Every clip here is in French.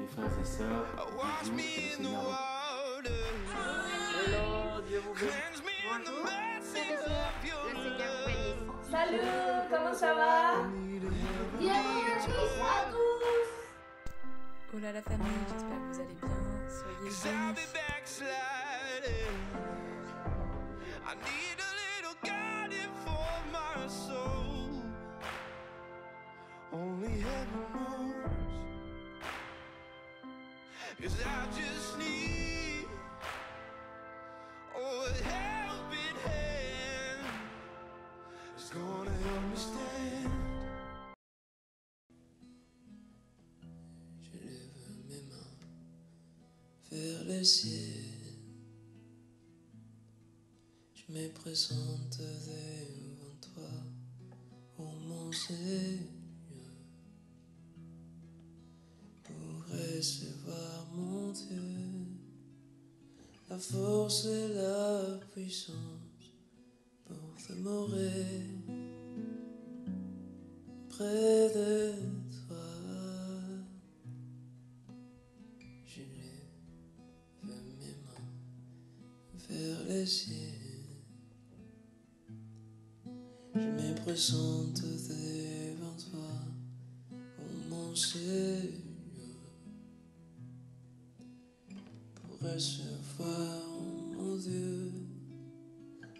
mes frères et sœurs, bonjour, je suis Naro. Hello, Dieu vous bénisse. Bonjour, frères et sœurs, le Seigneur vous bénisse. Salut, comment ça va? Dieu vous bénisse à tous. Oh là la famille, j'espère que vous allez bien, soyez bénis. I need a little guiding for my soul. Only heaven knows. 'Cause I just need a helping hand. It's gonna help me stand. Je lève mes mains vers le ciel. Je me présente devant toi, oh mon Seigneur, pour recevoir mon Dieu, la force et la puissance pour demeurer près de toi. Je lève mes mains vers le ciel. Je me présente devant toi, oh mon Seigneur, pour recevoir, oh mon Dieu,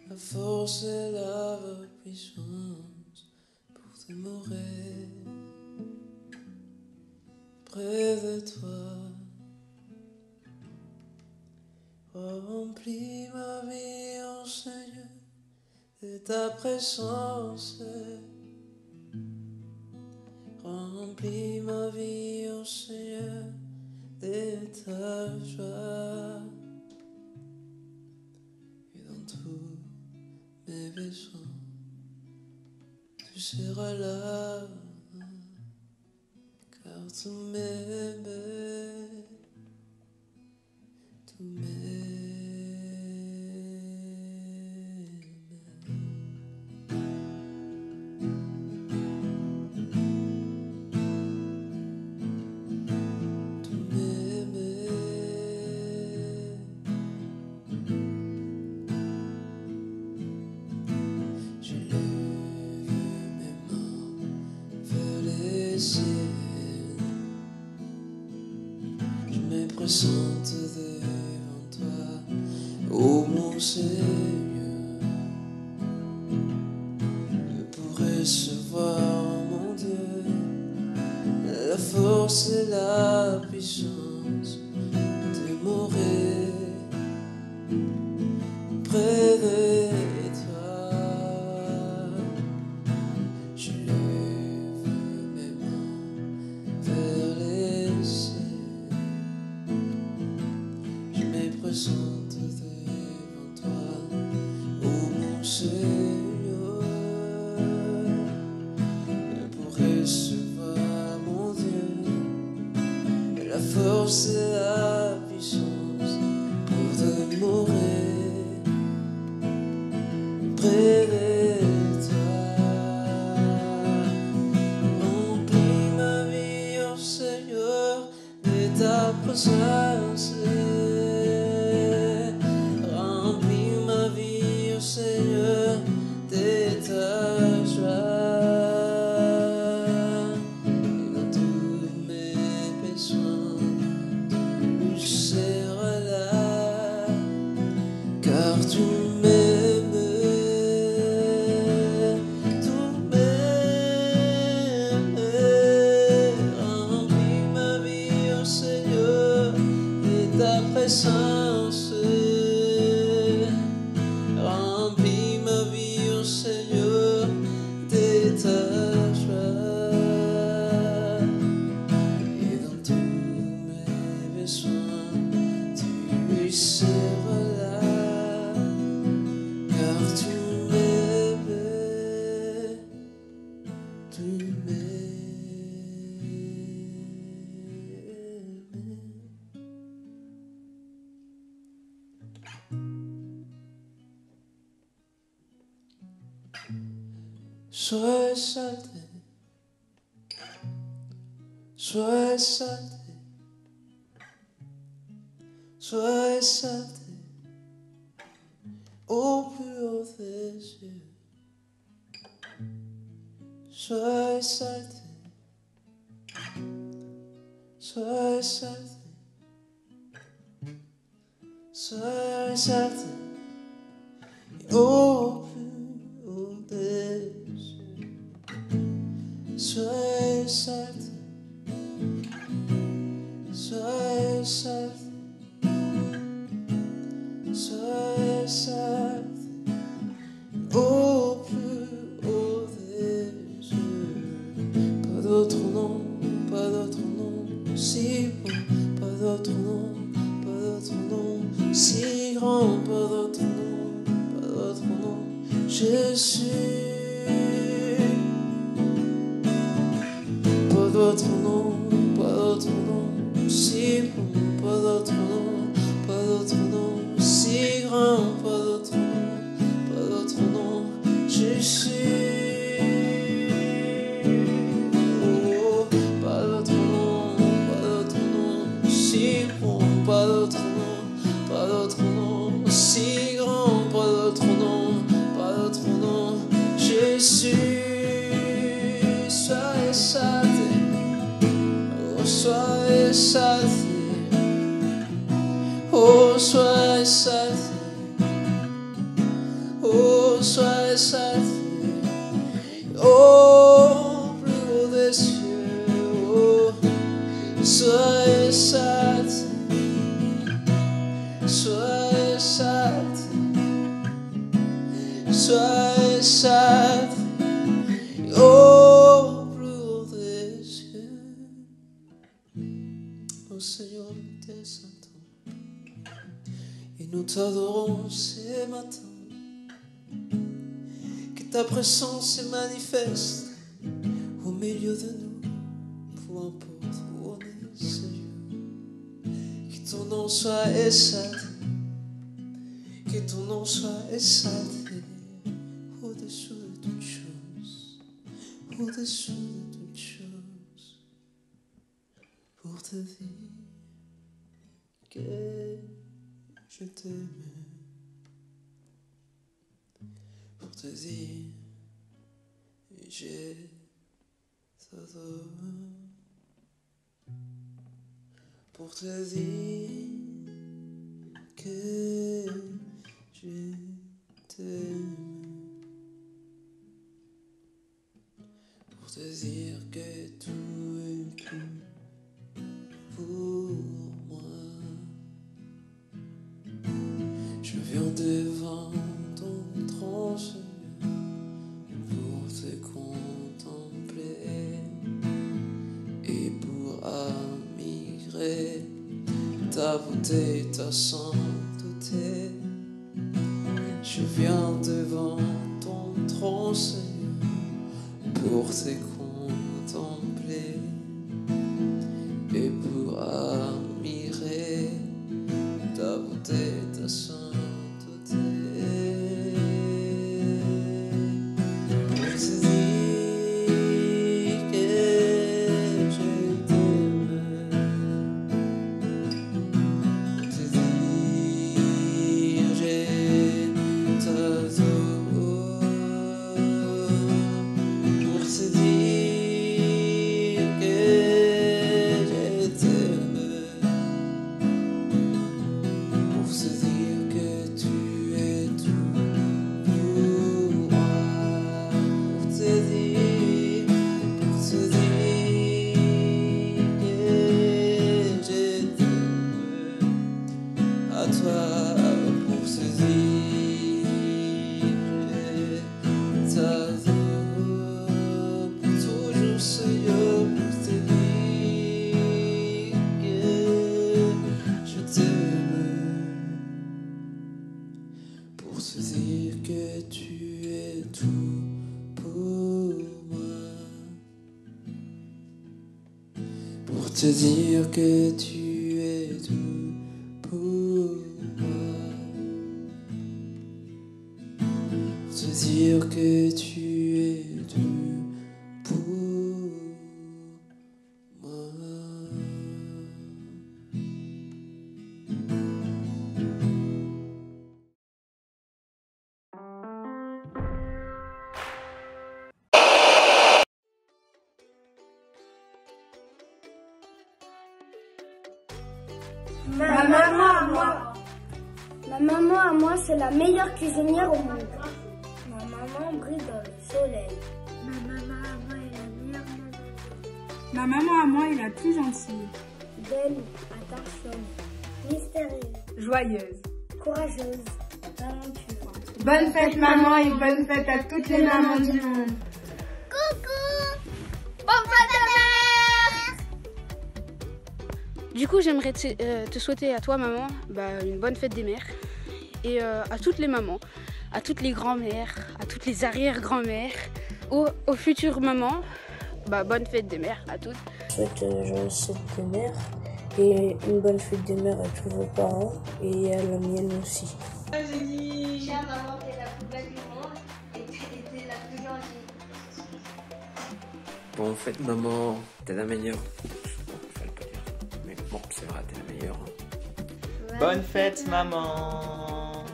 la force et la puissance pour demeurer près de toi. Remplis ma vie, oh Seigneur, de ta présence. Remplis ma vie, oh Seigneur, de ta joie. Et dans tous mes besoins, tu seras là, car tu m'aimes, tu m'aimes. Je me présente devant toi, ô mon Seigneur, pour recevoir, mon Dieu, la force et la puissance de mourir près de toi. Je lève mes mains vers les cieux. Je me présente devant toi, ô mon Seigneur, pour recevoir, mon Dieu, la force et la puissance pour demeurer près de toi. Remplis ma vie, oh Seigneur, de ta présence. Remplis ma vie, oh Seigneur, de ta joie. Et dans tous mes besoins, tu seras là, car tu m'aimes, tu m'aimes. Remplis ma vie, oh Seigneur, de ta présence. Remplis ma vie, oh Seigneur, de ta joie. Et dans tous mes besoins, tu seras là, car tu m'aimes, tu m'aimes. Sois exalté, sois exalté, Sois saleté au plus haut des yeux. Sois saleté, sois saleté, sois saleté au plus haut des yeux. Sois saleté, sois saleté. Sois saleté au plus haut des yeux. Pas d'autre nom, pas d'autre nom si bon, pas d'autre nom, pas d'autre nom si grand, pas d'autre nom, pas d'autre nom. Jésus, pas d'autre nom, pas d'autre nom si bon, pas d'autre nom, pas d'autre nom si grand, pas d'autre nom, Jésus. Oh, pas d'autre nom si bon, pas d'autre nom si grand, pas d'autre nom, Jésus. Sois saleté, oh sois saleté. Oh, sois saleté, oh, sois saleté, oh, plus haut des cieux, oh, sois saleté, sois saleté, sois saleté, oh, plus haut des cieux. Oh Seigneur, t'es saint. Et nous t'adorons ce matin. Que ta présence se manifeste au milieu de nous, peu importe où on est, Seigneur. Que ton nom soit exalté, que ton nom soit exalté au-dessous de toutes choses, au-dessous de toutes choses, pour te dire que je t'aime, pour te dire je t'adore, pour te dire que je t'aime, pour te dire que tout est tout pour moi. Je viens devant ton trône, Seigneur, pour te contempler et pour admirer ta beauté, ta sainteté. Je viens devant ton trône, Seigneur, pour te contempler et pour admirer ta beauté, ta sainteté. Pour te dire que je t'aime, pour te dire je t'adore, pour te dire que je t'aime, pour te dire que tu es tout pour moi, pour te dire que je t'aime, à toi, pour te dire je t'adore, pour toujours, Seigneur, pour te dire que je t'aime, pour te dire que tu es tout pour moi, pour te dire que tu es tout pour moi, pour te dire que tu es tout pour moi. Ma maman à moi. Ma maman à moi, c'est la meilleure cuisinière au monde. Ma maman brille dans le soleil. Ma maman à moi est la meilleure maman. Ma maman à moi est la plus gentille. Belle, attentionnée, mystérieuse, Joyeuse. courageuse, talentueuse. Bonne fête maman et bonne fête à toutes les mamans du monde. Coucou! Bonne fête de mère! Du coup, j'aimerais te souhaiter à toi, maman, une bonne fête des mères. Et à toutes les mamans, à toutes les grand-mères, à toutes les arrière-grand-mères, aux futures mamans, bonne fête des mères à toutes. Je souhaite joyeuse fête des mères et une bonne fête des mères à tous vos parents et à la mienne aussi. Chère maman, t'es la plus belle du monde et t'es la plus gentille. Bon, fête maman, t'es la meilleure. Bon, fallait pas dire ça. Mais bon, c'est vrai, t'es la meilleure. Ouais. Bonne fête maman.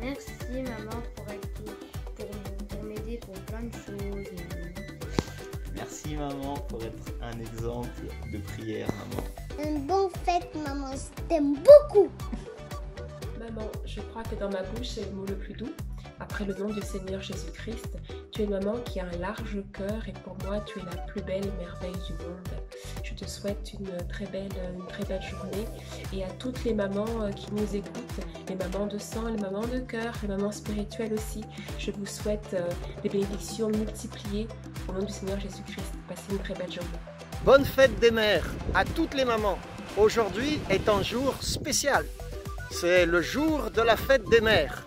Merci maman pour m'aider pour plein de choses. Merci maman pour être un exemple de prière maman. Une bonne fête, maman, je t'aime beaucoup. Maman, je crois que dans ma bouche, c'est le mot le plus doux. Après le nom du Seigneur Jésus-Christ, tu es une maman qui a un large cœur et pour moi, tu es la plus belle merveille du monde. Je te souhaite une très belle journée et à toutes les mamans qui nous écoutent, les mamans de sang, les mamans de cœur, les mamans spirituelles aussi, je vous souhaite des bénédictions multipliées au nom du Seigneur Jésus-Christ. Passez une très belle journée. Bonne fête des mères à toutes les mamans. Aujourd'hui est un jour spécial. C'est le jour de la fête des mères.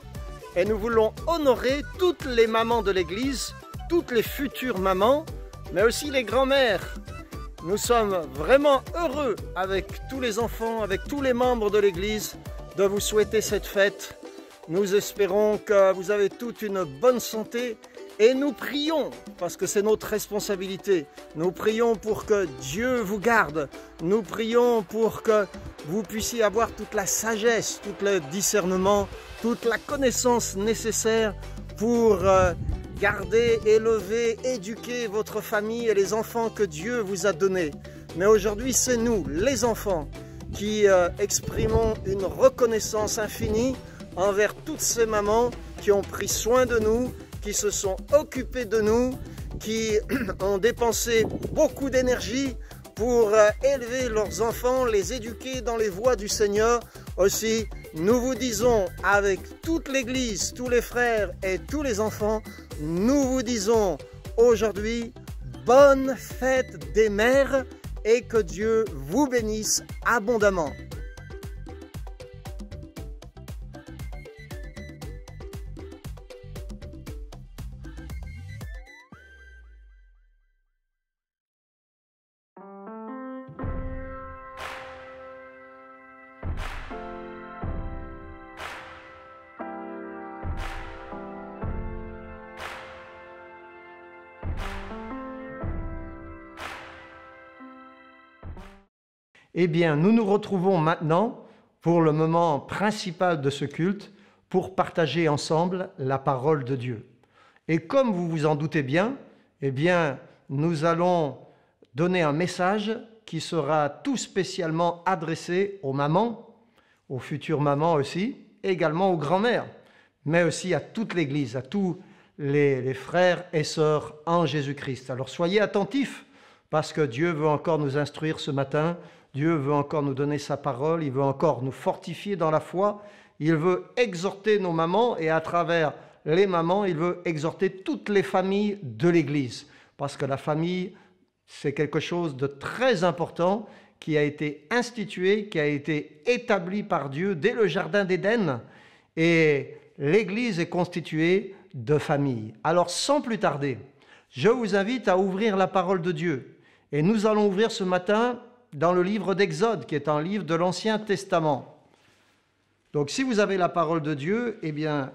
Et nous voulons honorer toutes les mamans de l'Église, toutes les futures mamans, mais aussi les grands-mères. Nous sommes vraiment heureux avec tous les enfants, avec tous les membres de l'Église, de vous souhaiter cette fête. Nous espérons que vous avez toute une bonne santé et nous prions, parce que c'est notre responsabilité, nous prions pour que Dieu vous garde, nous prions pour que vous puissiez avoir toute la sagesse, tout le discernement, toute la connaissance nécessaire pour garder, élever, éduquer votre famille et les enfants que Dieu vous a donnés. Mais aujourd'hui, c'est nous, les enfants, qui exprimons une reconnaissance infinie envers toutes ces mamans qui ont pris soin de nous, qui se sont occupés de nous, qui ont dépensé beaucoup d'énergie pour élever leurs enfants, les éduquer dans les voies du Seigneur. Aussi, nous vous disons avec toute l'Église, tous les frères et tous les enfants, nous vous disons aujourd'hui, bonne fête des mères et que Dieu vous bénisse abondamment. Eh bien, nous nous retrouvons maintenant pour le moment principal de ce culte, pour partager ensemble la parole de Dieu. Et comme vous vous en doutez bien, eh bien, nous allons donner un message qui sera tout spécialement adressé aux mamans, aux futures mamans aussi, et également aux grands-mères, mais aussi à toute l'Église, à tous les frères et sœurs en Jésus-Christ. Alors soyez attentifs, parce que Dieu veut encore nous instruire ce matin. Dieu veut encore nous donner sa parole, il veut encore nous fortifier dans la foi, il veut exhorter nos mamans et à travers les mamans, il veut exhorter toutes les familles de l'Église. Parce que la famille, c'est quelque chose de très important qui a été institué, qui a été établi par Dieu dès le Jardin d'Éden. Et l'Église est constituée de familles. Alors sans plus tarder, je vous invite à ouvrir la parole de Dieu. Et nous allons ouvrir ce matin dans le livre d'Exode, qui est un livre de l'Ancien Testament. Donc si vous avez la parole de Dieu, eh bien,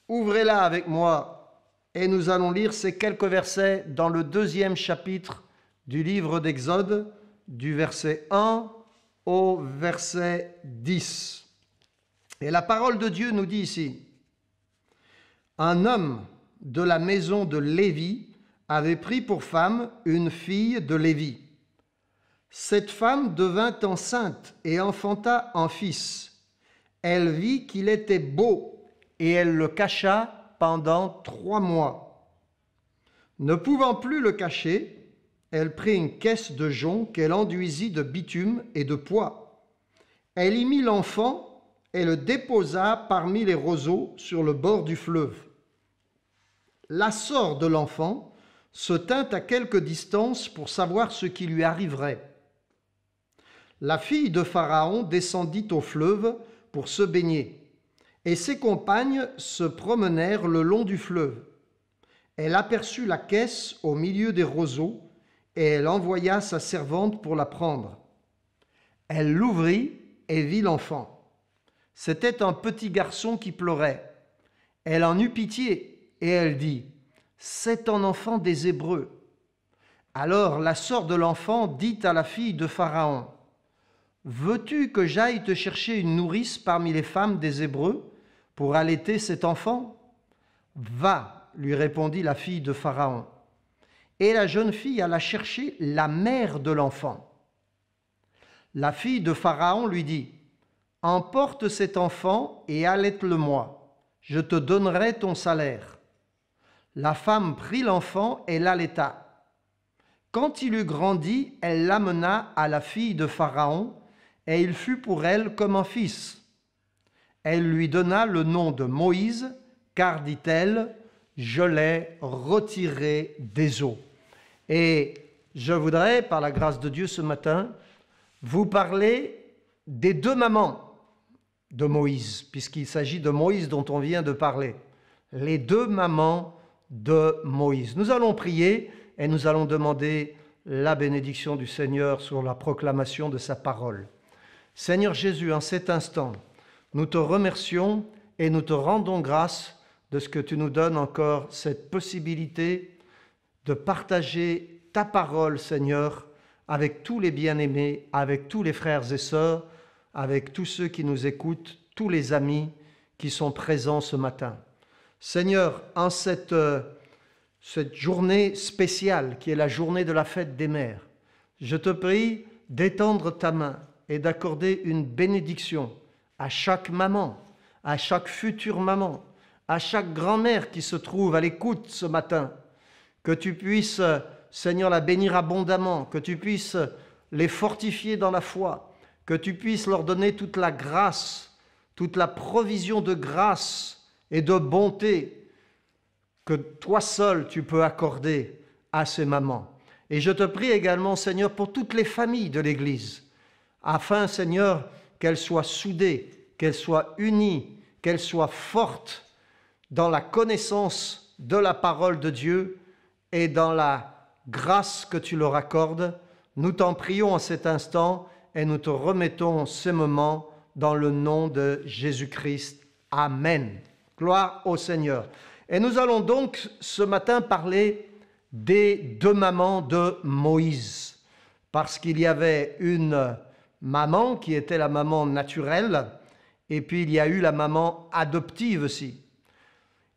ouvrez-la avec moi et nous allons lire ces quelques versets dans le 2e chapitre du livre d'Exode, du verset 1 au verset 10. Et la parole de Dieu nous dit ici, « Un homme de la maison de Lévi avait pris pour femme une fille de Lévi. Cette femme devint enceinte et enfanta un fils. Elle vit qu'il était beau et elle le cacha pendant 3 mois. Ne pouvant plus le cacher, elle prit une caisse de jonc qu'elle enduisit de bitume et de poix. Elle y mit l'enfant et le déposa parmi les roseaux sur le bord du fleuve. La sœur de l'enfant se tint à quelque distance pour savoir ce qui lui arriverait. La fille de Pharaon descendit au fleuve pour se baigner, et ses compagnes se promenèrent le long du fleuve. Elle aperçut la caisse au milieu des roseaux, et elle envoya sa servante pour la prendre. Elle l'ouvrit et vit l'enfant. C'était un petit garçon qui pleurait. Elle en eut pitié, et elle dit, « C'est un enfant des Hébreux. » Alors la sœur de l'enfant dit à la fille de Pharaon, « Veux-tu que j'aille te chercher une nourrice parmi les femmes des Hébreux pour allaiter cet enfant ?»« Va, lui répondit la fille de Pharaon. Et la jeune fille alla chercher la mère de l'enfant. La fille de Pharaon lui dit, « Emporte cet enfant et allaite-le-moi, je te donnerai ton salaire. » La femme prit l'enfant et l'allaita. Quand il eut grandi, elle l'amena à la fille de Pharaon, et il fut pour elle comme un fils. Elle lui donna le nom de Moïse, car, dit-elle, je l'ai retiré des eaux. Et je voudrais, par la grâce de Dieu ce matin, vous parler des 2 mamans de Moïse, puisqu'il s'agit de Moïse dont on vient de parler. Les 2 mamans de Moïse. Nous allons prier et nous allons demander la bénédiction du Seigneur sur la proclamation de sa parole. Seigneur Jésus, en cet instant, nous te remercions et nous te rendons grâce de ce que tu nous donnes encore cette possibilité de partager ta parole, Seigneur, avec tous les bien-aimés, avec tous les frères et sœurs, avec tous ceux qui nous écoutent, tous les amis qui sont présents ce matin. Seigneur, en cette journée spéciale qui est la journée de la fête des mères, je te prie d'étendre ta main et d'accorder une bénédiction à chaque maman, à chaque future maman, à chaque grand-mère qui se trouve à l'écoute ce matin, que tu puisses, Seigneur, la bénir abondamment, que tu puisses les fortifier dans la foi, que tu puisses leur donner toute la grâce, toute la provision de grâce et de bonté que toi seul tu peux accorder à ces mamans. Et je te prie également, Seigneur, pour toutes les familles de l'Église, afin, Seigneur, qu'elles soient soudées, qu'elles soient unies, qu'elles soient fortes dans la connaissance de la parole de Dieu et dans la grâce que tu leur accordes. Nous t'en prions en cet instant et nous te remettons ces moments dans le nom de Jésus-Christ. Amen. Gloire au Seigneur. Et nous allons donc ce matin parler des 2 mamans de Moïse, parce qu'il y avait une maman qui était la maman naturelle, et puis il y a eu la maman adoptive aussi.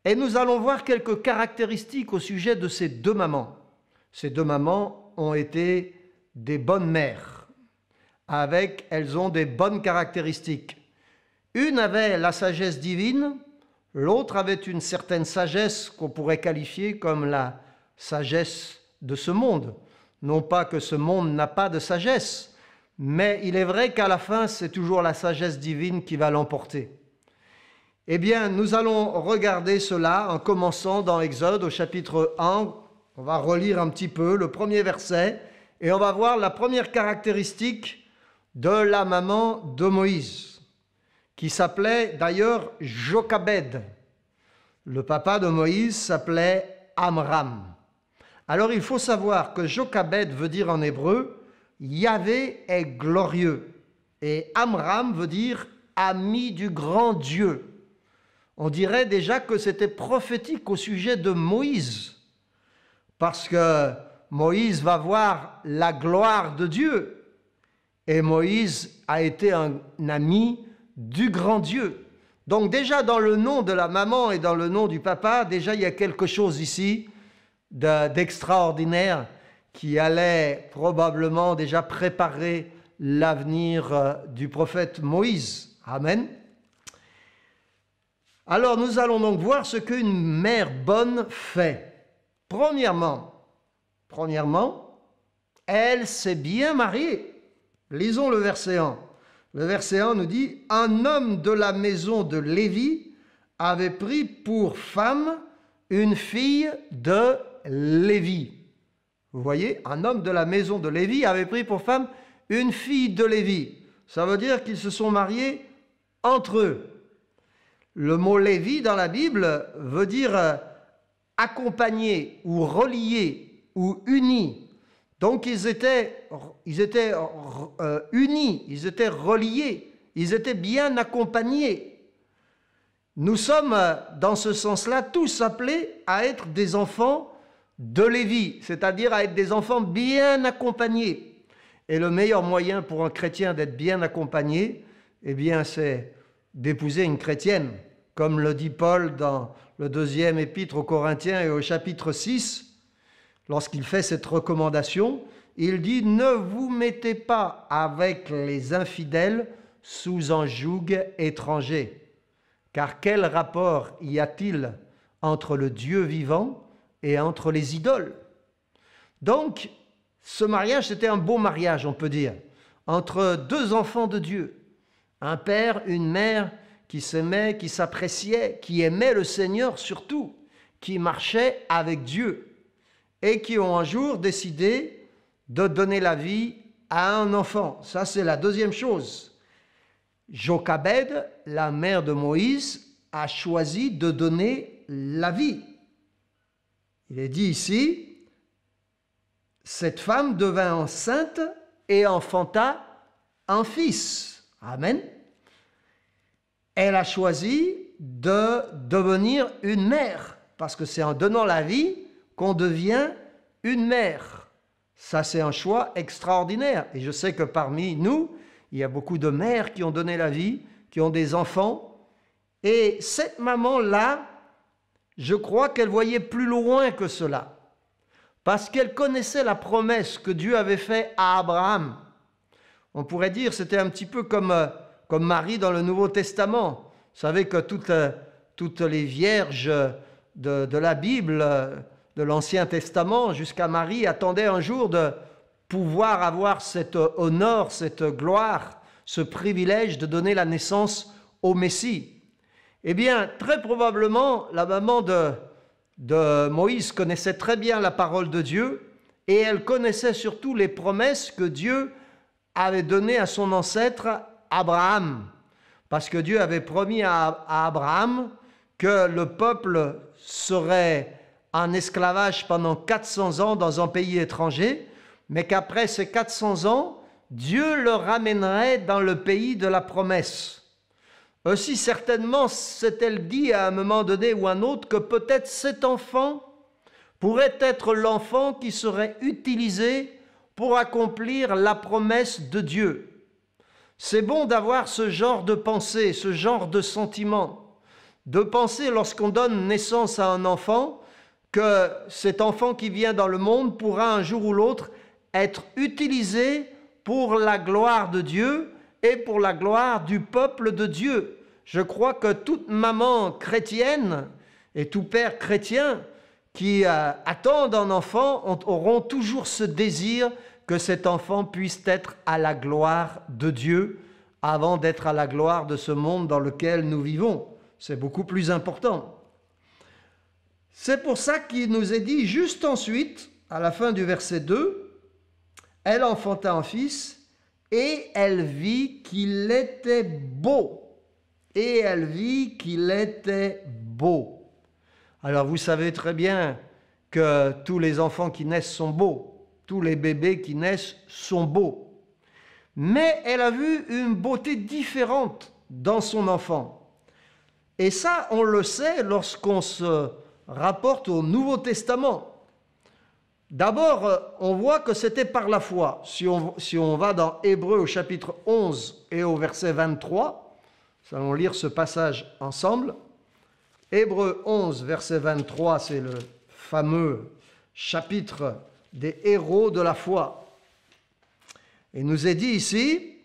Et nous allons voir quelques caractéristiques au sujet de ces 2 mamans. Ces 2 mamans ont été des bonnes mères. Elles ont des bonnes caractéristiques. Une avait la sagesse divine, l'autre avait une certaine sagesse qu'on pourrait qualifier comme la sagesse de ce monde. Non pas que ce monde n'a pas de sagesse, mais il est vrai qu'à la fin, c'est toujours la sagesse divine qui va l'emporter. Eh bien, nous allons regarder cela en commençant dans Exode au chapitre 1. On va relire un petit peu le premier verset et on va voir la première caractéristique de la maman de Moïse, qui s'appelait d'ailleurs Jochebed. Le papa de Moïse s'appelait Amram. Alors il faut savoir que Jochebed veut dire en hébreu Yahvé est glorieux et Amram veut dire ami du grand Dieu. On dirait déjà que c'était prophétique au sujet de Moïse, parce que Moïse va voir la gloire de Dieu et Moïse a été un ami du grand Dieu. Donc déjà dans le nom de la maman et dans le nom du papa, déjà il y a quelque chose ici d'extraordinaire qui allait probablement déjà préparer l'avenir du prophète Moïse. Amen. Alors nous allons donc voir ce qu'une mère bonne fait. Premièrement, elle s'est bien mariée. Lisons le verset 1. Le verset 1 nous dit « Un homme de la maison de Lévi avait pris pour femme une fille de Lévi. » Vous voyez, un homme de la maison de Lévi avait pris pour femme une fille de Lévi. Ça veut dire qu'ils se sont mariés entre eux. Le mot Lévi dans la Bible veut dire accompagner ou relier ou uni. Donc ils étaient unis, ils étaient reliés, ils étaient bien accompagnés. Nous sommes dans ce sens-là tous appelés à être des enfants de Lévi, c'est-à-dire à être des enfants bien accompagnés. Et le meilleur moyen pour un chrétien d'être bien accompagné, eh bien c'est d'épouser une chrétienne, comme le dit Paul dans le 2e épître aux Corinthiens et au chapitre 6, lorsqu'il fait cette recommandation, il dit « Ne vous mettez pas avec les infidèles sous un joug étranger, car quel rapport y a-t-il entre le Dieu vivant et entre les idoles ?» Donc, ce mariage, c'était un beau mariage, on peut dire, entre deux enfants de Dieu, un père, une mère qui s'aimaient, qui s'appréciaient, qui aimaient le Seigneur surtout, qui marchaient avec Dieu et qui ont un jour décidé de donner la vie à un enfant. Ça, c'est la deuxième chose. Jochebed, la mère de Moïse, a choisi de donner la vie. Il est dit ici, cette femme devint enceinte et enfanta un fils. Amen. Elle a choisi de devenir une mère, parce que c'est en donnant la vie qu'on devient une mère. Ça, c'est un choix extraordinaire. Et je sais que parmi nous, il y a beaucoup de mères qui ont donné la vie, qui ont des enfants. Et cette maman-là, je crois qu'elle voyait plus loin que cela. Parce qu'elle connaissait la promesse que Dieu avait faite à Abraham. On pourrait dire, c'était un petit peu comme Marie dans le Nouveau Testament. Vous savez que toutes les vierges de la Bible, de l'Ancien Testament, jusqu'à Marie, attendaient un jour de pouvoir avoir cet honneur, cette gloire, ce privilège de donner la naissance au Messie. Eh bien, très probablement, la maman de Moïse connaissait très bien la parole de Dieu et elle connaissait surtout les promesses que Dieu avait données à son ancêtre Abraham. Parce que Dieu avait promis à Abraham que le peuple serait en esclavage pendant 400 ans dans un pays étranger, mais qu'après ces 400 ans, Dieu le ramènerait dans le pays de la promesse. Aussi certainement s'est-elle dit à un moment donné ou un autre que peut-être cet enfant pourrait être l'enfant qui serait utilisé pour accomplir la promesse de Dieu. C'est bon d'avoir ce genre de pensée, ce genre de sentiment, de penser lorsqu'on donne naissance à un enfant que cet enfant qui vient dans le monde pourra un jour ou l'autre être utilisé pour la gloire de Dieu et pour la gloire du peuple de Dieu. Je crois que toute maman chrétienne et tout père chrétien qui attendent un enfant auront toujours ce désir que cet enfant puisse être à la gloire de Dieu avant d'être à la gloire de ce monde dans lequel nous vivons. C'est beaucoup plus important. C'est pour ça qu'il nous est dit juste ensuite, à la fin du verset 2, « Elle enfanta un fils et elle vit qu'il était beau. » Et elle vit qu'il était beau. Alors vous savez très bien que tous les enfants qui naissent sont beaux. Tous les bébés qui naissent sont beaux. Mais elle a vu une beauté différente dans son enfant. Et ça, on le sait lorsqu'on se rapporte au Nouveau Testament. D'abord, on voit que c'était par la foi. Si on va dans Hébreux au chapitre 11 et au verset 23, nous allons lire ce passage ensemble. Hébreux 11, verset 23, c'est le fameux chapitre des héros de la foi. Il nous est dit ici,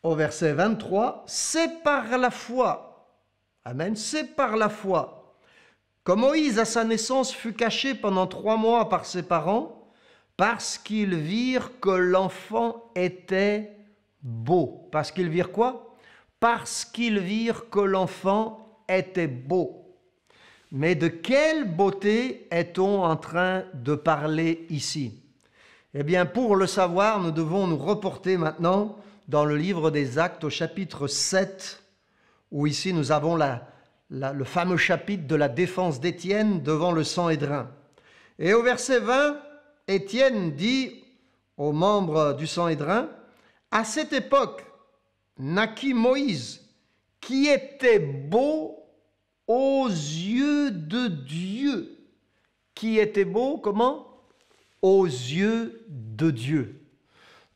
au verset 23, « C'est par la foi, amen, c'est par la foi, que Moïse à sa naissance fut caché pendant 3 mois par ses parents, parce qu'ils virent que l'enfant était beau. » Parce qu'ils virent quoi? Parce qu'ils virent que l'enfant était beau. Mais de quelle beauté est-on en train de parler ici? Eh bien, pour le savoir, nous devons nous reporter maintenant dans le livre des Actes au chapitre 7, où ici nous avons le fameux chapitre de la défense d'Étienne devant le Sanhédrin. Et au verset 20, Étienne dit aux membres du Sanhédrin, « À cette époque naquit Moïse, qui était beau aux yeux de Dieu. » Qui était beau, comment? Aux yeux de Dieu.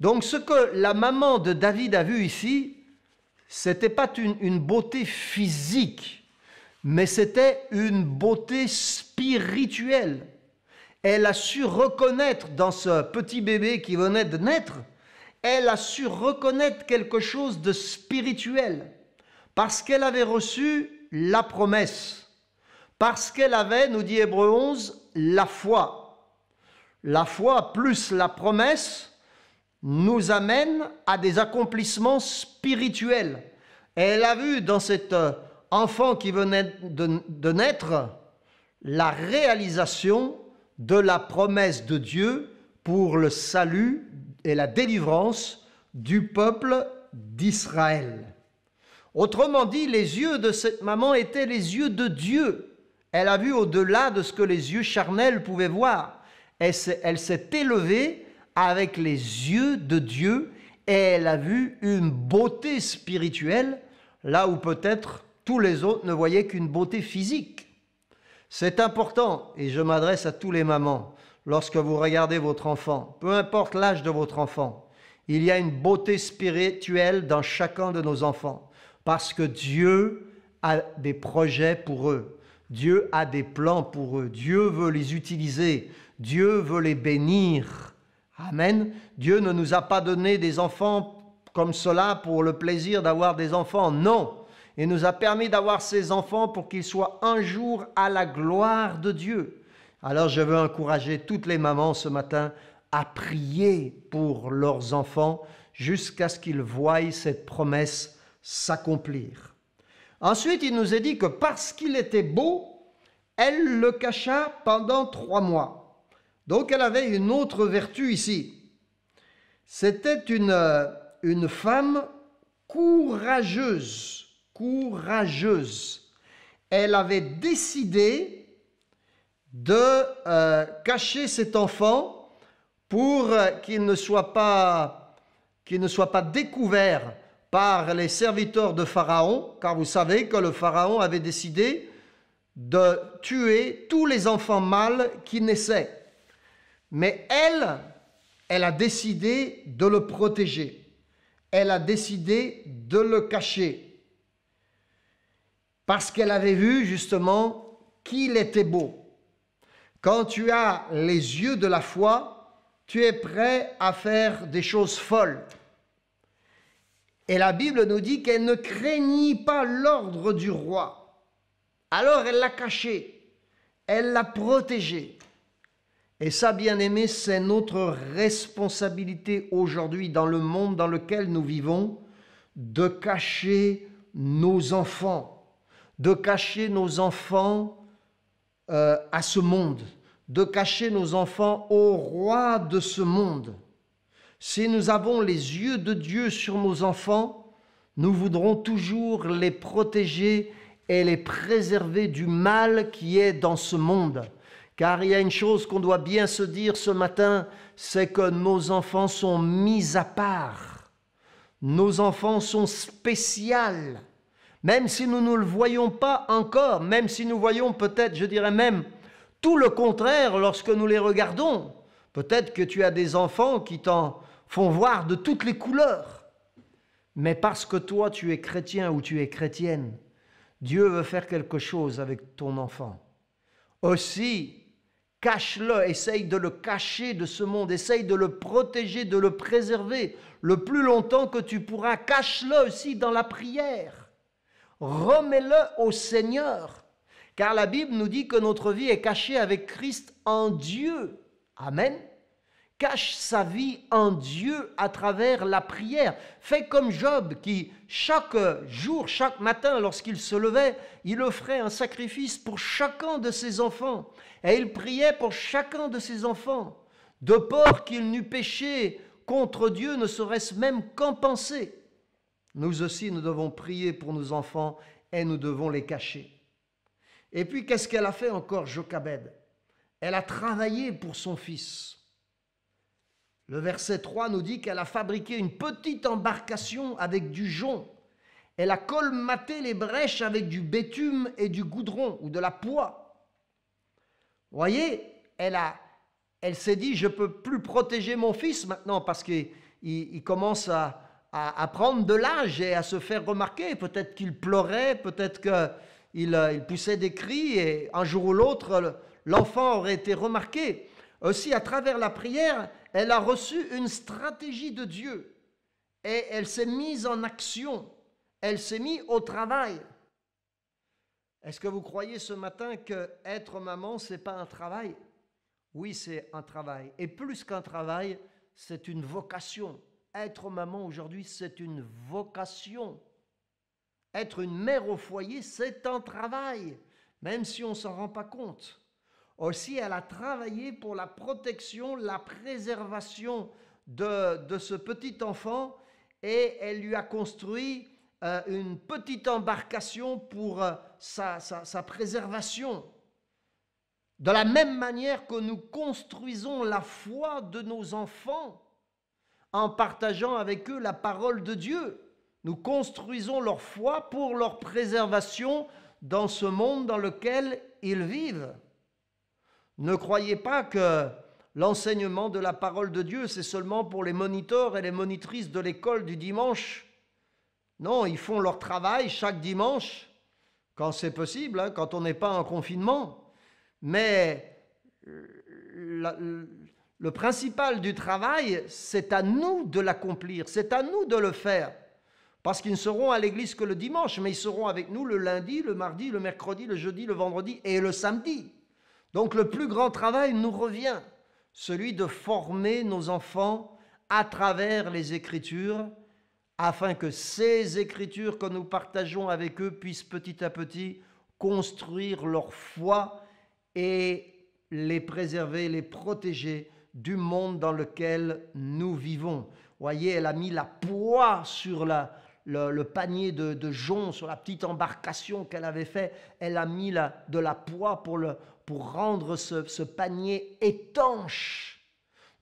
Donc ce que la maman de David a vu ici, ce n'était pas une beauté physique, mais c'était une beauté spirituelle. Elle a su reconnaître dans ce petit bébé qui venait de naître, elle a su reconnaître quelque chose de spirituel, parce qu'elle avait reçu la promesse, parce qu'elle avait, nous dit Hébreux 11, la foi. La foi plus la promesse nous amène à des accomplissements spirituels. Et elle a vu dans cet enfant qui venait de naître la réalisation de la promesse de Dieu pour le salut et la délivrance du peuple d'Israël. Autrement dit, les yeux de cette maman étaient les yeux de Dieu. Elle a vu au-delà de ce que les yeux charnels pouvaient voir. Elle s'est élevée avec les yeux de Dieu et elle a vu une beauté spirituelle là où peut-être tous les autres ne voyaient qu'une beauté physique. C'est important, et je m'adresse à tous les mamans, lorsque vous regardez votre enfant, peu importe l'âge de votre enfant, il y a une beauté spirituelle dans chacun de nos enfants, parce que Dieu a des projets pour eux, Dieu a des plans pour eux, Dieu veut les utiliser, Dieu veut les bénir. Amen. Dieu ne nous a pas donné des enfants comme cela pour le plaisir d'avoir des enfants, non. Il nous a permis d'avoir ces enfants pour qu'ils soient un jour à la gloire de Dieu. Alors je veux encourager toutes les mamans ce matin à prier pour leurs enfants jusqu'à ce qu'ils voient cette promesse s'accomplir. Ensuite, il nous est dit que parce qu'il était beau, elle le cacha pendant 3 mois. Donc elle avait une autre vertu ici. C'était une femme courageuse. Elle avait décidé de cacher cet enfant pour qu'il ne soit pas découvert par les serviteurs de Pharaon, car vous savez que le Pharaon avait décidé de tuer tous les enfants mâles qui naissaient. Mais elle a décidé de le protéger. Elle a décidé de le cacher. Parce qu'elle avait vu justement qu'il était beau. Quand tu as les yeux de la foi, tu es prêt à faire des choses folles. Et la Bible nous dit qu'elle ne craignit pas l'ordre du roi. Alors elle l'a caché, elle l'a protégé. Et ça, bien-aimés, c'est notre responsabilité aujourd'hui dans le monde dans lequel nous vivons, de cacher nos enfants, à ce monde, de cacher nos enfants au roi de ce monde. Si nous avons les yeux de Dieu sur nos enfants, nous voudrons toujours les protéger et les préserver du mal qui est dans ce monde. Car il y a une chose qu'on doit bien se dire ce matin, c'est que nos enfants sont mis à part. Nos enfants sont spéciaux. Même si nous ne le voyons pas encore, même si nous voyons peut-être, je dirais même, tout le contraire lorsque nous les regardons. Peut-être que tu as des enfants qui t'en font voir de toutes les couleurs. Mais parce que toi, tu es chrétien ou tu es chrétienne, Dieu veut faire quelque chose avec ton enfant. Aussi, cache-le, essaye de le cacher de ce monde, essaye de le protéger, de le préserver le plus longtemps que tu pourras. Cache-le aussi dans la prière. Remets-le au Seigneur, car la Bible nous dit que notre vie est cachée avec Christ en Dieu. Amen. Cache sa vie en Dieu à travers la prière. Fais comme Job qui, chaque jour, chaque matin, lorsqu'il se levait, il offrait un sacrifice pour chacun de ses enfants. Et il priait pour chacun de ses enfants, de peur qu'il n'eût péché contre Dieu, ne serait-ce même qu'en penser. Nous aussi, nous devons prier pour nos enfants et nous devons les cacher. Et puis, qu'est-ce qu'elle a fait encore, Jochebed? Elle a travaillé pour son fils. Le verset 3 nous dit qu'elle a fabriqué une petite embarcation avec du jonc. Elle a colmaté les brèches avec du bétume et du goudron ou de la poix. Vous voyez, elle s'est dit, je ne peux plus protéger mon fils maintenant parce qu'il commence à prendre de l'âge et à se faire remarquer. Peut-être qu'il pleurait, peut-être qu'il poussait des cris et un jour ou l'autre, l'enfant aurait été remarqué. Aussi, à travers la prière, elle a reçu une stratégie de Dieu et elle s'est mise en action, elle s'est mise au travail. Est-ce que vous croyez ce matin que être maman, ce n'est pas un travail? Oui, c'est un travail. Et plus qu'un travail, c'est une vocation. Être maman aujourd'hui, c'est une vocation. Être une mère au foyer, c'est un travail, même si on ne s'en rend pas compte. Aussi, elle a travaillé pour la protection, la préservation de ce petit enfant et elle lui a construit une petite embarcation pour sa préservation. De la même manière que nous construisons la foi de nos enfants en partageant avec eux la parole de Dieu, nous construisons leur foi pour leur préservation dans ce monde dans lequel ils vivent. Ne croyez pas que l'enseignement de la parole de Dieu, c'est seulement pour les moniteurs et les monitrices de l'école du dimanche. Non, ils font leur travail chaque dimanche, quand c'est possible, hein, quand on n'est pas en confinement. Mais le principal du travail, c'est à nous de l'accomplir, c'est à nous de le faire. Parce qu'ils ne seront à l'église que le dimanche, mais ils seront avec nous le lundi, le mardi, le mercredi, le jeudi, le vendredi et le samedi. Donc le plus grand travail nous revient, celui de former nos enfants à travers les Écritures, afin que ces Écritures que nous partageons avec eux puissent petit à petit construire leur foi et les préserver, les protéger du monde dans lequel nous vivons. Voyez, elle a mis la poix sur le panier de jonc, sur la petite embarcation qu'elle avait fait. Elle a mis de la poix pour rendre ce panier étanche.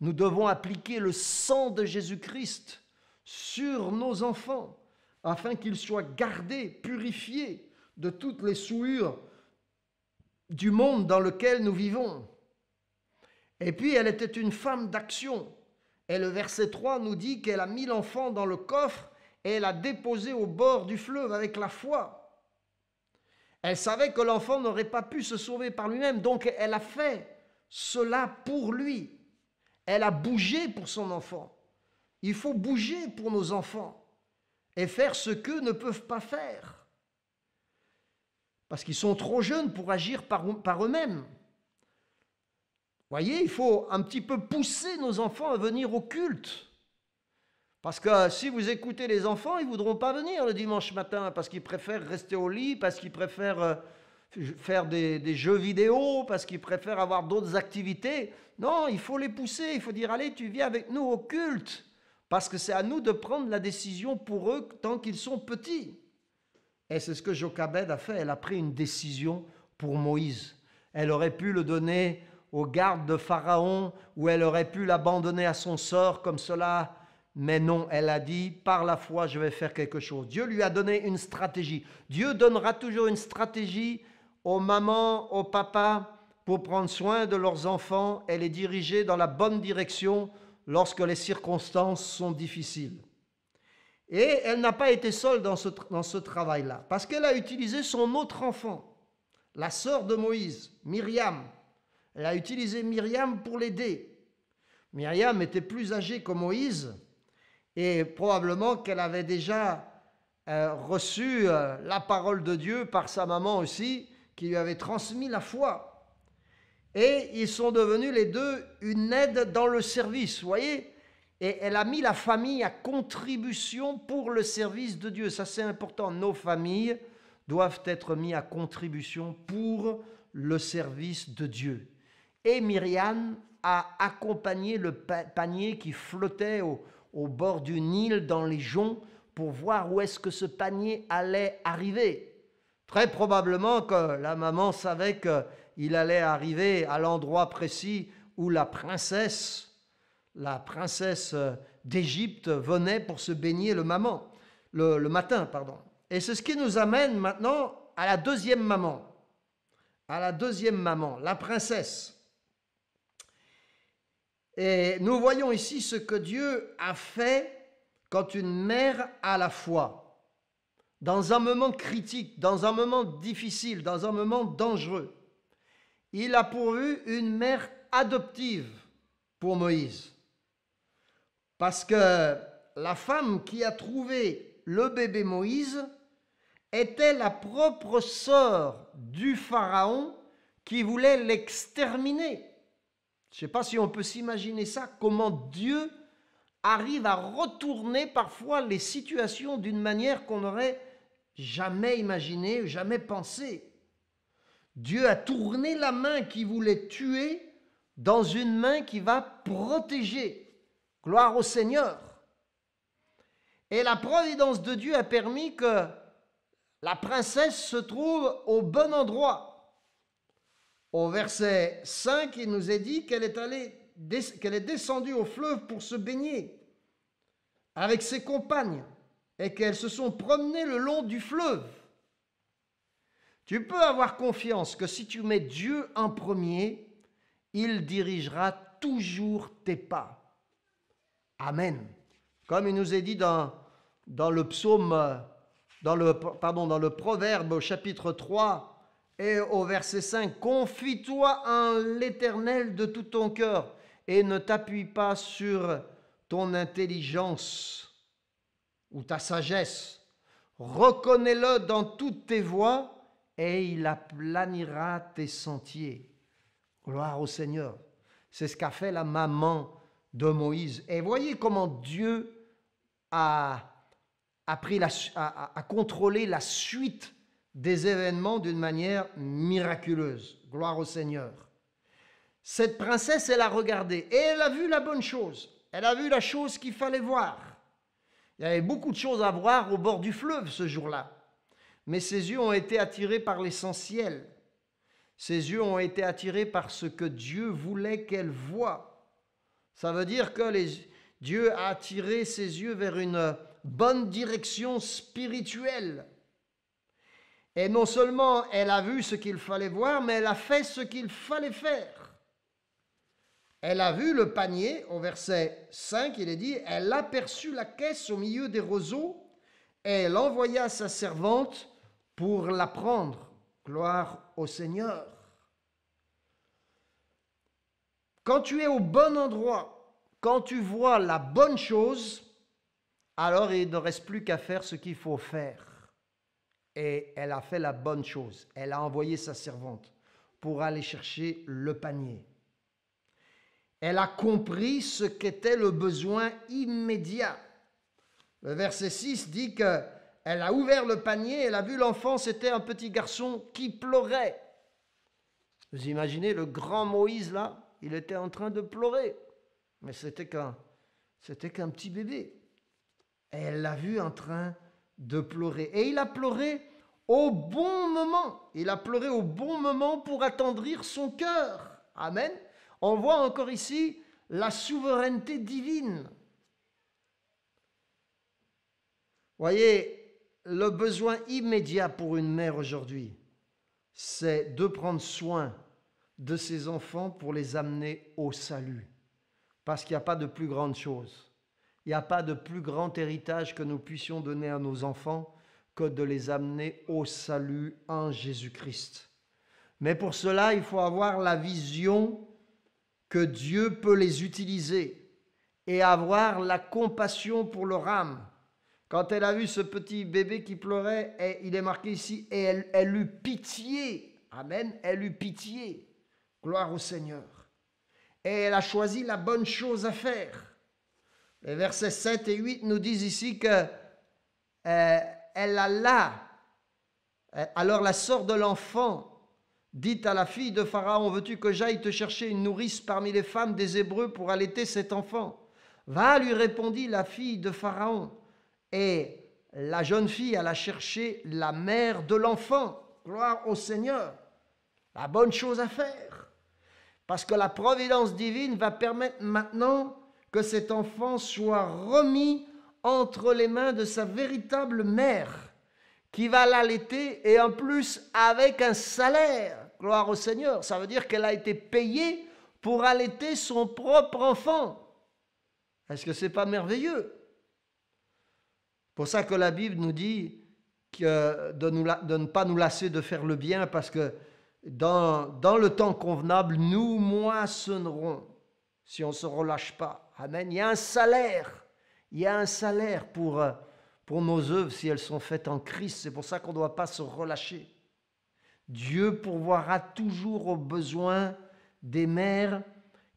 Nous devons appliquer le sang de Jésus-Christ sur nos enfants afin qu'ils soient gardés, purifiés de toutes les souillures du monde dans lequel nous vivons. Et puis elle était une femme d'action. Et le verset 3 nous dit qu'elle a mis l'enfant dans le coffre et elle a déposé au bord du fleuve avec la foi. Elle savait que l'enfant n'aurait pas pu se sauver par lui-même, donc elle a fait cela pour lui. Elle a bougé pour son enfant. Il faut bouger pour nos enfants et faire ce qu'eux ne peuvent pas faire. Parce qu'ils sont trop jeunes pour agir par eux-mêmes. Voyez, il faut un petit peu pousser nos enfants à venir au culte. Parce que si vous écoutez les enfants, ils ne voudront pas venir le dimanche matin parce qu'ils préfèrent rester au lit, parce qu'ils préfèrent faire des jeux vidéo, parce qu'ils préfèrent avoir d'autres activités. Non, il faut les pousser, il faut dire, allez, tu viens avec nous au culte. Parce que c'est à nous de prendre la décision pour eux tant qu'ils sont petits. Et c'est ce que Jochebed a fait, elle a pris une décision pour Moïse. Elle aurait pu le donner aux gardes de Pharaon, ou elle aurait pu l'abandonner à son sort comme cela. Mais non, elle a dit, par la foi, je vais faire quelque chose. Dieu lui a donné une stratégie. Dieu donnera toujours une stratégie aux mamans, aux papas, pour prendre soin de leurs enfants et les diriger dans la bonne direction lorsque les circonstances sont difficiles. Et elle n'a pas été seule dans ce travail-là, parce qu'elle a utilisé son autre enfant, la sœur de Moïse, Myriam. Elle a utilisé Myriam pour l'aider. Myriam était plus âgée que Moïse et probablement qu'elle avait déjà reçu la parole de Dieu par sa maman aussi, qui lui avait transmis la foi. Et ils sont devenus les deux une aide dans le service, vous voyez. Et elle a mis la famille à contribution pour le service de Dieu. Ça, c'est important. Nos familles doivent être mises à contribution pour le service de Dieu. Et Myriam a accompagné le panier qui flottait au bord du Nil dans les joncs pour voir où est-ce que ce panier allait arriver. Très probablement que la maman savait qu'il allait arriver à l'endroit précis où la princesse d'Égypte venait pour se baigner le matin. Et c'est ce qui nous amène maintenant à la deuxième maman. La princesse. Et nous voyons ici ce que Dieu a fait quand une mère a la foi. Dans un moment critique, dans un moment difficile, dans un moment dangereux, il a pourvu une mère adoptive pour Moïse. Parce que la femme qui a trouvé le bébé Moïse était la propre sœur du Pharaon qui voulait l'exterminer. Je ne sais pas si on peut s'imaginer ça, comment Dieu arrive à retourner parfois les situations d'une manière qu'on n'aurait jamais imaginée, jamais pensée. Dieu a tourné la main qui voulait tuer dans une main qui va protéger. Gloire au Seigneur. Et la providence de Dieu a permis que la princesse se trouve au bon endroit. Au verset 5, il nous est dit qu'elle est descendue au fleuve pour se baigner avec ses compagnes et qu'elles se sont promenées le long du fleuve. Tu peux avoir confiance que si tu mets Dieu en premier, il dirigera toujours tes pas. Amen. Comme il nous est dit dans le psaume, dans le Proverbe au chapitre 3 et au verset 5, « Confie-toi en l'Éternel de tout ton cœur et ne t'appuie pas sur ton intelligence ou ta sagesse. Reconnais-le dans toutes tes voies et il aplanira tes sentiers. » Gloire au Seigneur. C'est ce qu'a fait la maman de Moïse. Et voyez comment Dieu a contrôlé la suite des événements d'une manière miraculeuse. Gloire au Seigneur. Cette princesse, elle a regardé et elle a vu la bonne chose. Elle a vu la chose qu'il fallait voir. Il y avait beaucoup de choses à voir au bord du fleuve ce jour-là. Mais ses yeux ont été attirés par l'essentiel. Ses yeux ont été attirés par ce que Dieu voulait qu'elle voie. Ça veut dire que Dieu a attiré ses yeux vers une bonne direction spirituelle. Et non seulement elle a vu ce qu'il fallait voir, mais elle a fait ce qu'il fallait faire. Elle a vu le panier, au verset 5, il est dit, elle aperçut la caisse au milieu des roseaux et elle envoya sa servante pour la prendre. Gloire au Seigneur. Quand tu es au bon endroit, quand tu vois la bonne chose, alors il ne reste plus qu'à faire ce qu'il faut faire. Et elle a fait la bonne chose. Elle a envoyé sa servante pour aller chercher le panier. Elle a compris ce qu'était le besoin immédiat. Le verset 6 dit qu'elle a ouvert le panier, elle a vu l'enfant, c'était un petit garçon qui pleurait. Vous imaginez le grand Moïse là, il était en train de pleurer. Mais c'était qu'un petit bébé. Et elle l'a vu en train de pleurer. Et il a pleuré au bon moment. Il a pleuré au bon moment pour attendrir son cœur. Amen. On voit encore ici la souveraineté divine. Voyez, le besoin immédiat pour une mère aujourd'hui, c'est de prendre soin de ses enfants pour les amener au salut. Parce qu'il n'y a pas de plus grande chose. Il n'y a pas de plus grand héritage que nous puissions donner à nos enfants que de les amener au salut en Jésus-Christ. Mais pour cela, il faut avoir la vision que Dieu peut les utiliser et avoir la compassion pour leur âme. Quand elle a vu ce petit bébé qui pleurait, et il est marqué ici, et elle eut pitié. Amen, elle eut pitié. Gloire au Seigneur. Et elle a choisi la bonne chose à faire. Les versets 7 et 8 nous disent ici que elle alla. Alors la sœur de l'enfant dit à la fille de Pharaon, veux-tu que j'aille te chercher une nourrice parmi les femmes des Hébreux pour allaiter cet enfant? Va, lui répondit la fille de Pharaon. Et la jeune fille alla chercher la mère de l'enfant. Gloire au Seigneur. La bonne chose à faire. Parce que la providence divine va permettre maintenant que cet enfant soit remis entre les mains de sa véritable mère, qui va l'allaiter et en plus avec un salaire. Gloire au Seigneur. Ça veut dire qu'elle a été payée pour allaiter son propre enfant. Est-ce que ce n'est pas merveilleux? Pour ça que la Bible nous dit que de ne pas nous lasser de faire le bien, parce que dans le temps convenable, nous moissonnerons si on ne se relâche pas. Amen. Il y a un salaire. Il y a un salaire pour nos œuvres si elles sont faites en Christ. C'est pour ça qu'on ne doit pas se relâcher. Dieu pourvoira toujours aux besoins des mères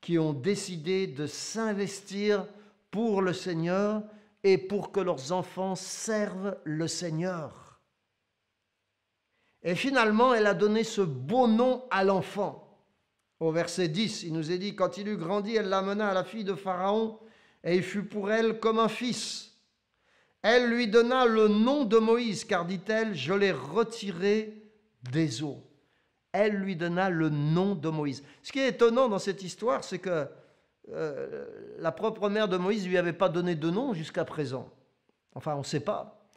qui ont décidé de s'investir pour le Seigneur et pour que leurs enfants servent le Seigneur. Et finalement, elle a donné ce beau nom à l'enfant. Au verset 10, il nous est dit, quand il eut grandi, elle l'amena à la fille de Pharaon, et il fut pour elle comme un fils. Elle lui donna le nom de Moïse, car dit-elle, je l'ai retiré des eaux. Elle lui donna le nom de Moïse. Ce qui est étonnant dans cette histoire, c'est que la propre mère de Moïse ne lui avait pas donné de nom jusqu'à présent. Enfin, on ne sait pas.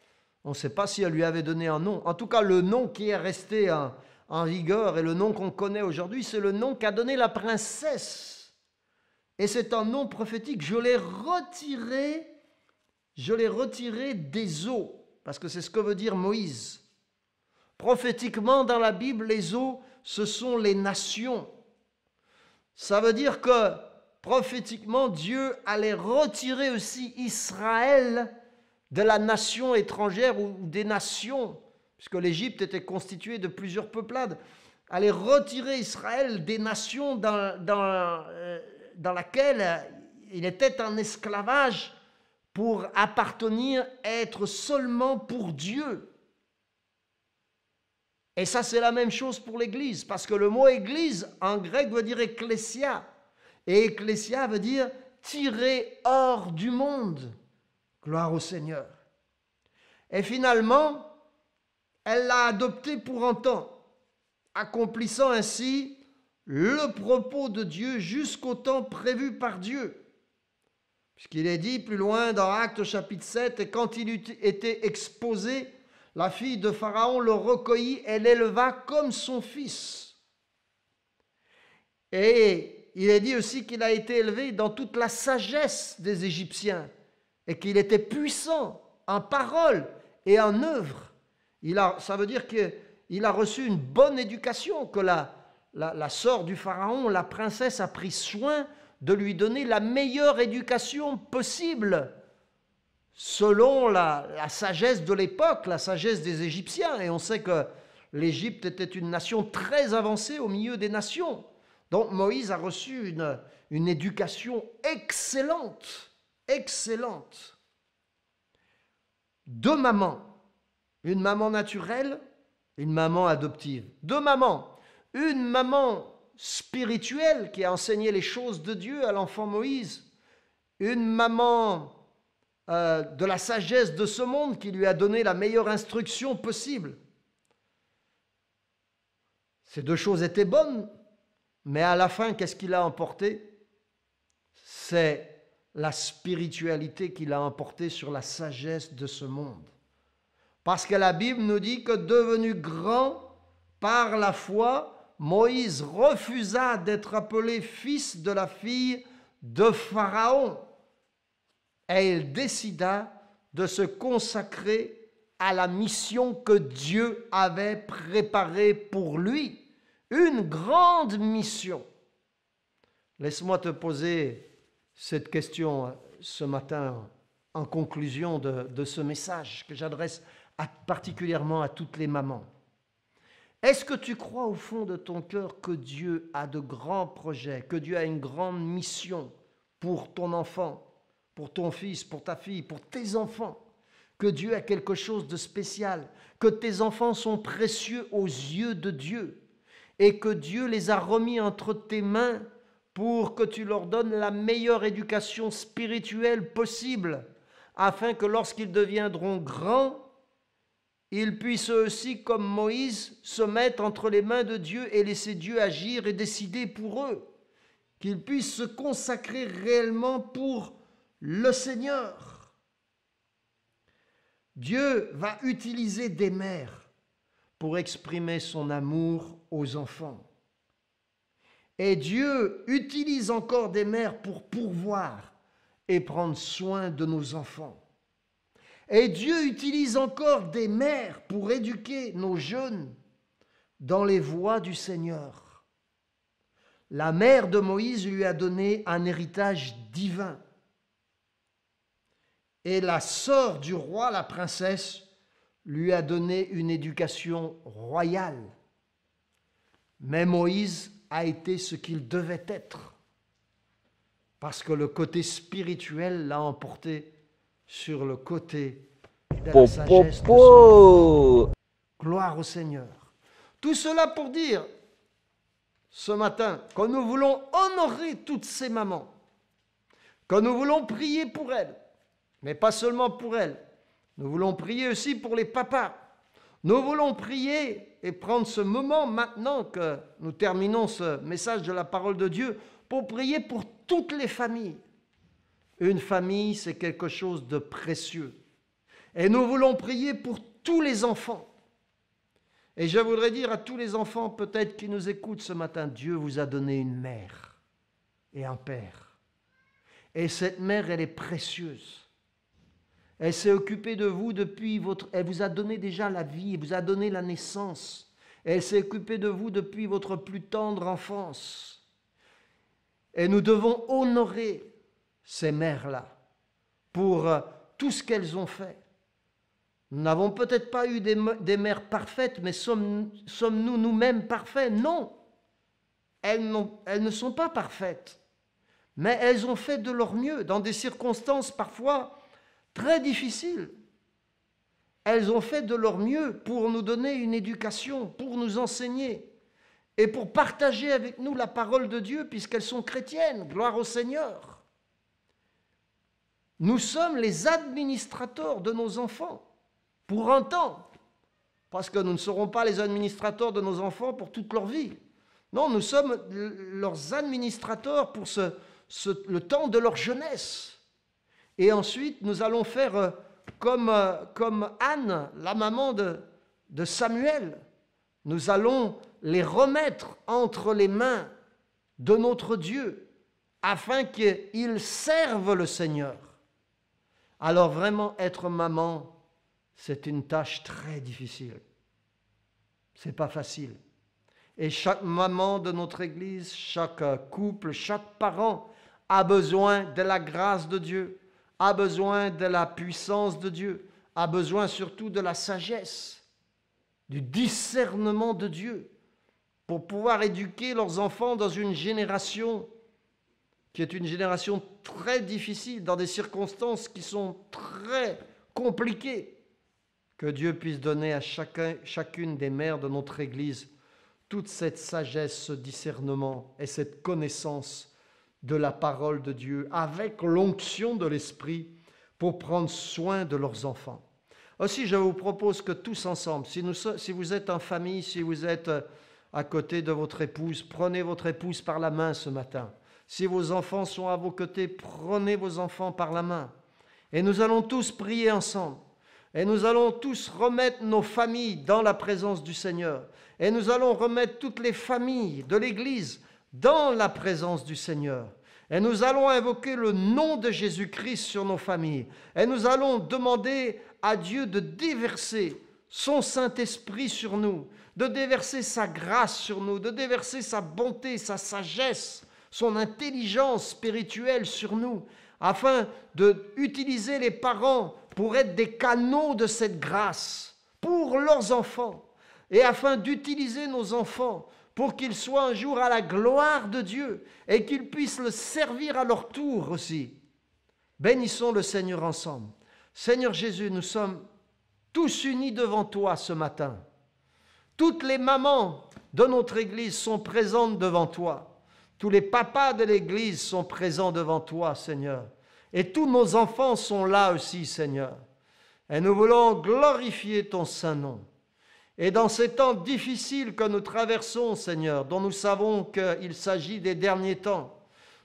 On ne sait pas si elle lui avait donné un nom. En tout cas, le nom qui est resté en vigueur et le nom qu'on connaît aujourd'hui, c'est le nom qu'a donné la princesse. Et c'est un nom prophétique. Je l'ai retiré des eaux, parce que c'est ce que veut dire Moïse. Prophétiquement, dans la Bible, les eaux, ce sont les nations. Ça veut dire que prophétiquement, Dieu allait retirer aussi Israël de la nation étrangère ou des nations, puisque l'Égypte était constituée de plusieurs peuplades, allait retirer Israël des nations dans laquelle il était en esclavage pour appartenir, être seulement pour Dieu. Et ça, c'est la même chose pour l'Église, parce que le mot Église, en grec, veut dire ecclésia. Et ecclésia veut dire tirer hors du monde. Gloire au Seigneur. Et finalement, elle l'a adopté pour un temps, accomplissant ainsi le propos de Dieu jusqu'au temps prévu par Dieu. Puisqu'il est dit plus loin dans Actes chapitre 7, et quand il eut été exposé, la fille de Pharaon le recueillit et l'éleva comme son fils. Et il est dit aussi qu'il a été élevé dans toute la sagesse des Égyptiens et qu'il était puissant en parole et en œuvre. Ça veut dire qu'il a reçu une bonne éducation, que la sœur du Pharaon, la princesse, a pris soin de lui donner la meilleure éducation possible, selon la sagesse de l'époque, la sagesse des Égyptiens. Et on sait que l'Égypte était une nation très avancée au milieu des nations. Donc Moïse a reçu une éducation excellente, excellente. Deux mamans, une maman naturelle, une maman adoptive. Deux mamans, une maman spirituelle qui a enseigné les choses de Dieu à l'enfant Moïse, une maman de la sagesse de ce monde qui lui a donné la meilleure instruction possible. Ces deux choses étaient bonnes, mais à la fin, qu'est-ce qu'il a emporté? C'est la spiritualité qu'il a emporté sur la sagesse de ce monde. Parce que la Bible nous dit que devenu grand par la foi, Moïse refusa d'être appelé fils de la fille de Pharaon. Et il décida de se consacrer à la mission que Dieu avait préparée pour lui. une grande mission. Laisse-moi te poser cette question ce matin en conclusion de ce message que j'adresse particulièrement à toutes les mamans. Est-ce que tu crois au fond de ton cœur que Dieu a de grands projets, que Dieu a une grande mission pour ton enfant, pour ton fils, pour ta fille, pour tes enfants, que Dieu a quelque chose de spécial, que tes enfants sont précieux aux yeux de Dieu et que Dieu les a remis entre tes mains pour que tu leur donnes la meilleure éducation spirituelle possible, afin que lorsqu'ils deviendront grands, ils puissent aussi, comme Moïse, se mettre entre les mains de Dieu et laisser Dieu agir et décider pour eux, qu'ils puissent se consacrer réellement pour le Seigneur. Dieu va utiliser des mères pour exprimer son amour aux enfants. Et Dieu utilise encore des mères pour pourvoir et prendre soin de nos enfants. Et Dieu utilise encore des mères pour éduquer nos jeunes dans les voies du Seigneur. La mère de Moïse lui a donné un héritage divin. Et la sœur du roi, la princesse, lui a donné une éducation royale. Mais Moïse a été ce qu'il devait être, parce que le côté spirituel l'a emporté sur le côté de la sagesse de son. Gloire au Seigneur. Tout cela pour dire, ce matin, que nous voulons honorer toutes ces mamans, que nous voulons prier pour elles, mais pas seulement pour elles, nous voulons prier aussi pour les papas. Nous voulons prier et prendre ce moment maintenant que nous terminons ce message de la parole de Dieu pour prier pour toutes les familles. Une famille, c'est quelque chose de précieux. Et nous voulons prier pour tous les enfants. Et je voudrais dire à tous les enfants peut-être qui nous écoutent ce matin, Dieu vous a donné une mère et un père. Et cette mère, elle est précieuse. Elle s'est occupée de vous depuis elle vous a donné déjà la vie, elle vous a donné la naissance. Elle s'est occupée de vous depuis votre plus tendre enfance. Et nous devons honorer ces mères-là pour tout ce qu'elles ont fait. Nous n'avons peut-être pas eu des mères parfaites, mais sommes-nous nous-mêmes parfaits? Non, elles ne sont pas parfaites, mais elles ont fait de leur mieux dans des circonstances parfois très difficiles. Elles ont fait de leur mieux pour nous donner une éducation, pour nous enseigner et pour partager avec nous la parole de Dieu puisqu'elles sont chrétiennes. Gloire au Seigneur. Nous sommes les administrateurs de nos enfants pour un temps, parce que nous ne serons pas les administrateurs de nos enfants pour toute leur vie. Non, nous sommes leurs administrateurs pour le temps de leur jeunesse. Et ensuite, nous allons faire comme Anne, la maman de Samuel. Nous allons les remettre entre les mains de notre Dieu afin qu'ils servent le Seigneur. Alors vraiment, être maman, c'est une tâche très difficile. C'est pas facile. Et chaque maman de notre Église, chaque couple, chaque parent a besoin de la grâce de Dieu, a besoin de la puissance de Dieu, a besoin surtout de la sagesse, du discernement de Dieu, pour pouvoir éduquer leurs enfants dans une génération qui est une génération très difficile, dans des circonstances qui sont très compliquées. Que Dieu puisse donner à chacune des mères de notre Église toute cette sagesse, ce discernement et cette connaissance de la parole de Dieu avec l'onction de l'Esprit pour prendre soin de leurs enfants. Aussi, je vous propose que tous ensemble, si vous êtes en famille, si vous êtes à côté de votre épouse, prenez votre épouse par la main ce matin. Si vos enfants sont à vos côtés, prenez vos enfants par la main. Et nous allons tous prier ensemble. Et nous allons tous remettre nos familles dans la présence du Seigneur. Et nous allons remettre toutes les familles de l'Église dans la présence du Seigneur. Et nous allons invoquer le nom de Jésus-Christ sur nos familles. Et nous allons demander à Dieu de déverser son Saint-Esprit sur nous, de déverser sa grâce sur nous, de déverser sa bonté, sa sagesse, son intelligence spirituelle sur nous, afin d'utiliser les parents pour être des canaux de cette grâce pour leurs enfants, et afin d'utiliser nos enfants pour qu'ils soient un jour à la gloire de Dieu et qu'ils puissent le servir à leur tour aussi. Bénissons le Seigneur ensemble. Seigneur Jésus, nous sommes tous unis devant toi ce matin. Toutes les mamans de notre Église sont présentes devant toi. Tous les papas de l'Église sont présents devant toi, Seigneur. Et tous nos enfants sont là aussi, Seigneur. Et nous voulons glorifier ton saint nom. Et dans ces temps difficiles que nous traversons, Seigneur, dont nous savons qu'il s'agit des derniers temps,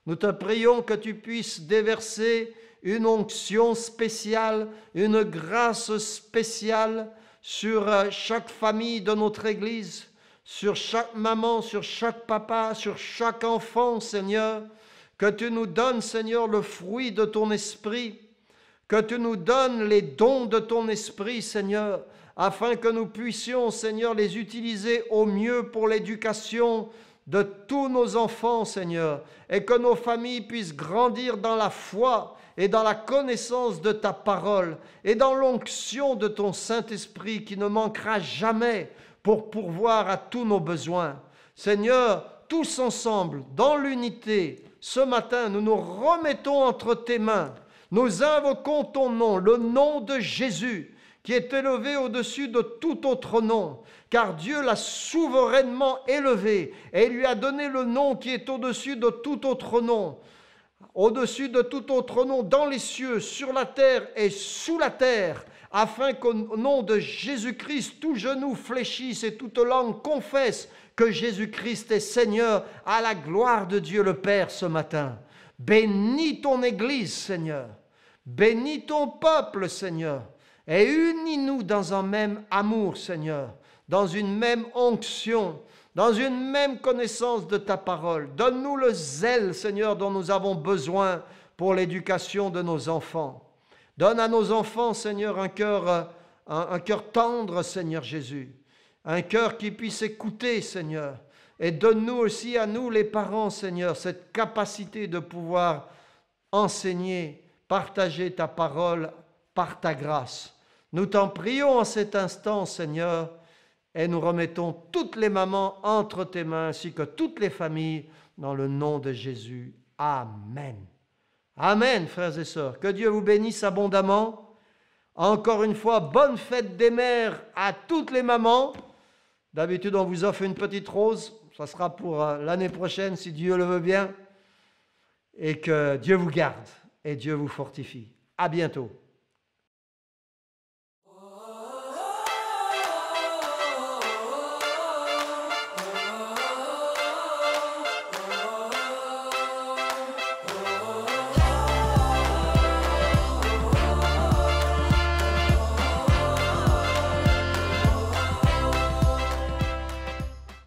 nous te prions que tu puisses déverser une onction spéciale, une grâce spéciale sur chaque famille de notre Église, sur chaque maman, sur chaque papa, sur chaque enfant, Seigneur, que tu nous donnes, Seigneur, le fruit de ton esprit, que tu nous donnes les dons de ton esprit, Seigneur, afin que nous puissions, Seigneur, les utiliser au mieux pour l'éducation de tous nos enfants, Seigneur, et que nos familles puissent grandir dans la foi et dans la connaissance de ta parole et dans l'onction de ton Saint-Esprit qui ne manquera jamais pour pourvoir à tous nos besoins. Seigneur, tous ensemble, dans l'unité, ce matin, nous nous remettons entre tes mains. Nous invoquons ton nom, le nom de Jésus, qui est élevé au-dessus de tout autre nom, car Dieu l'a souverainement élevé et lui a donné le nom qui est au-dessus de tout autre nom. Au-dessus de tout autre nom, dans les cieux, sur la terre et sous la terre, afin qu'au nom de Jésus-Christ, tout genou fléchisse et toute langue confesse que Jésus-Christ est Seigneur, à la gloire de Dieu le Père ce matin. Bénis ton Église, Seigneur. Bénis ton peuple, Seigneur. Et unis-nous dans un même amour, Seigneur, dans une même onction, dans une même connaissance de ta parole. Donne-nous le zèle, Seigneur, dont nous avons besoin pour l'éducation de nos enfants. Donne à nos enfants, Seigneur, un cœur tendre, Seigneur Jésus. Un cœur qui puisse écouter, Seigneur. Et donne-nous aussi à nous, les parents, Seigneur, cette capacité de pouvoir enseigner, partager ta parole par ta grâce. Nous t'en prions en cet instant, Seigneur, et nous remettons toutes les mamans entre tes mains, ainsi que toutes les familles, dans le nom de Jésus. Amen. Amen, frères et sœurs. Que Dieu vous bénisse abondamment. Encore une fois, bonne fête des mères à toutes les mamans. D'habitude, on vous offre une petite rose. Ça sera pour l'année prochaine, si Dieu le veut bien. Et que Dieu vous garde et Dieu vous fortifie. À bientôt.